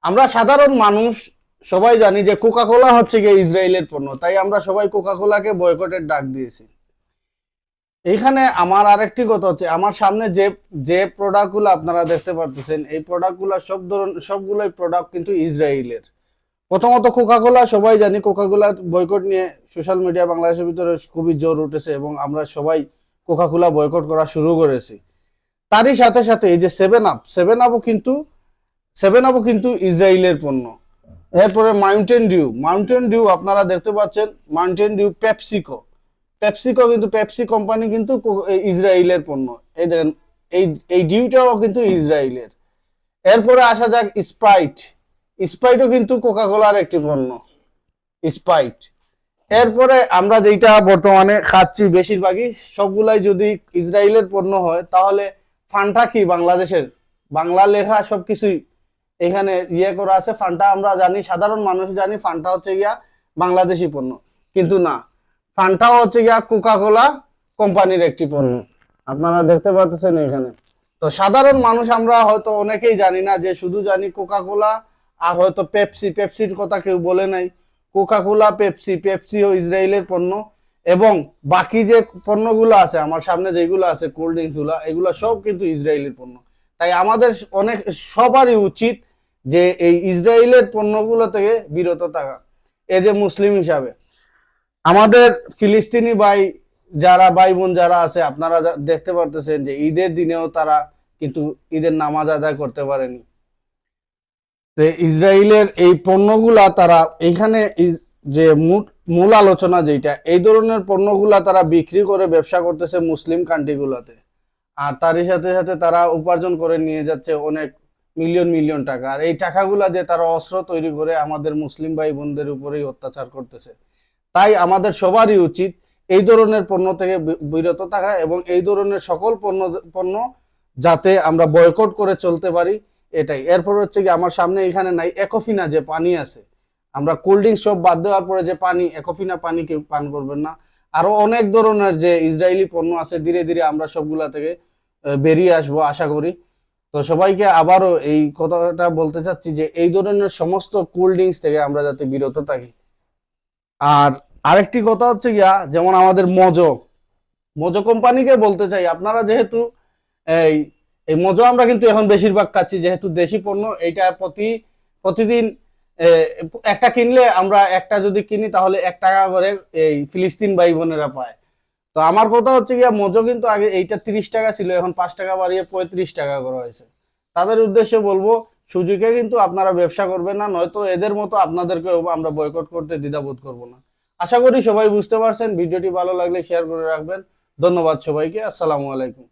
আমরা সাধারণ মানুষ সবাই জানি যে কোকা কোলা হচ্ছে গিয়ে ইসরায়েলের পণ্য, তাই আমরা সবাই কোকা কোলাকে বয়কটের ডাক দিয়েছি। এইখানে আমার আরেকটি কথা হচ্ছে, আমার সামনে যে যে প্রোডাক্টগুলো আপনারা দেখতে পারতেছেন, এই প্রোডাক্টগুলো সবগুলোই প্রোডাক্ট কিন্তু ইসরায়েলের। প্রথমত কোকা কোলা সবাই জানি, কোকা কোলা বয়কট নিয়ে সোশ্যাল মিডিয়া বাংলাদেশের ভিতরে খুবই জোর উঠেছে এবং আমরা সবাই কোকা কোলা বয়কট করা শুরু করেছি। তারই সাথে সাথে এই যে সেভেন আপও কিন্তু ইসরায়েলের পণ্য। এরপরে মাউন্টেন ডিউ আপনারা দেখতে পাচ্ছেন, মাউন্টেন ডিউ পেপসিকো কিন্তু পেপসি কোম্পানি কিন্তু ইসরায়েলের পণ্য। এই দেখেন, এই এই ডিউটাও কিন্তু ইসরায়েলের। এরপরে আসা যাক স্প্রাইটও কিন্তু কোকা কোলার একটি পণ্য, স্প্রাইট। এরপরে আমরা যেটা বর্তমানে খাচ্ছি বেশিরভাগই সবগুলাই যদি ইসরায়েলের পণ্য হয়, তাহলে ফান্টা কি বাংলাদেশের? বাংলা লেখা সবকিছুই এখানে করা আছে। ফান্টা আমরা জানি, সাধারণ মানুষ জানি ফান্টা হচ্ছে গিয়া বাংলাদেশি পণ্য, কিন্তু না, ফান্টাও হচ্ছে গিয়া কোকা কোলা কোম্পানির একটি পণ্য। আপনারা দেখতে পাচ্ছেন এখানে। তো সাধারণ মানুষ আমরা হয়তো অনেকেই জানি না, যে শুধু জানি কোকা কোলা আর হয়তো পেপসির কথা কেউ বলে নাই। কোকা কোলা, পেপসিও ইসরায়েলের পণ্য, এবং বাকি যে পণ্যগুলো আছে আমার সামনে যেগুলো আছে কোল্ড ড্রিঙ্কস গুলা, এগুলো সব কিন্তু ইসরায়েলের পণ্য। তাই আমাদের সবারই উচিত যে এই ইসরায়েলের পণ্যগুলো থেকে বিরত থাকা। এই যে মুসলিম হিসাবে আমাদের ফিলিস্তিনি ভাই বোন যারা আছে, আপনারা দেখতে পারতেছেন যে ঈদের দিনেও তারা কিন্তু ঈদের নামাজ আদায় করতে পারেনি। তো ইসরায়েলের এই পণ্যগুলা তারা এইখানে যে মূল আলোচনা যেটা, এই ধরনের পণ্যগুলা তারা বিক্রি করে ব্যবসা করতেছে মুসলিম কান্ট্রিগুলোতে, আর তারই সাথে সাথে তারা উপার্জন করে নিয়ে যাচ্ছে অনেক মিলিয়ন টাকা। আর এই টাকাগুলা দিয়ে তারা অস্ত্র তৈরি করে আমাদের মুসলিম ভাই বোনদের উপরেই অত্যাচার করতেছে। তাই আমাদের সবারই উচিত এই ধরনের পণ্য থেকে বিরত থাকা, এবং এই ধরনের সকল পণ্য যাতে আমরা বয়কট করে চলতে পারি, এটাই। এরপর হচ্ছে কি, আমার সামনে এখানে নাই একোফিনা যে পানি আছে, আমরা কোল্ড ড্রিঙ্কস সব বাদ দেওয়ার পরে যে পানি, একোফিনা পানি কেউ পান করবেন না। আরো অনেক ধরনের যে ইসরায়েলি পণ্য আছে, ধীরে ধীরে আমরা সবগুলা থেকে বেরিয়ে আসবো আশা করি। তো সবাইকে আবারও এই কথাটা বলতে চাচ্ছি যে এই ধরনের সমস্ত কোল্ড ড্রিঙ্কস থেকে আমরা যাতে বিরত থাকি। আর আরেকটি কথা হচ্ছে গিয়া, যেমন আমাদের মজো কোম্পানিকে বলতে চাই, আপনারা যেহেতু এই এই মজো আমরা কিন্তু এখন বেশিরভাগ খাচ্ছি, যেহেতু দেশি পণ্য, এইটা প্রতিদিন একটা কিনলে, আমরা একটা যদি কিনি তাহলে 1 টাকা করে এই ফিলিস্তিন ভাই বোনেরা পায়। তো আমার কথা হচ্ছে গিয়া, মজো কিন্তু আগে এইটা 30 টাকা ছিল, এখন 5 টাকা বাড়িয়ে 35 টাকা করা হয়েছে। তাদের উদ্দেশ্যে বলবো, সুযোগে কিন্তু আপনারা ব্যবসা করবেন না, নয়তো এদের মতো আপনাদেরকে আমরা বয়কট করতে দ্বিধাবোধ করব না। আশা করি সবাই বুঝতে পারছেন। ভিডিওটি ভালো লাগলে শেয়ার করে রাখবেন। ধন্যবাদ সবাইকে। আসসালামু আলাইকুম।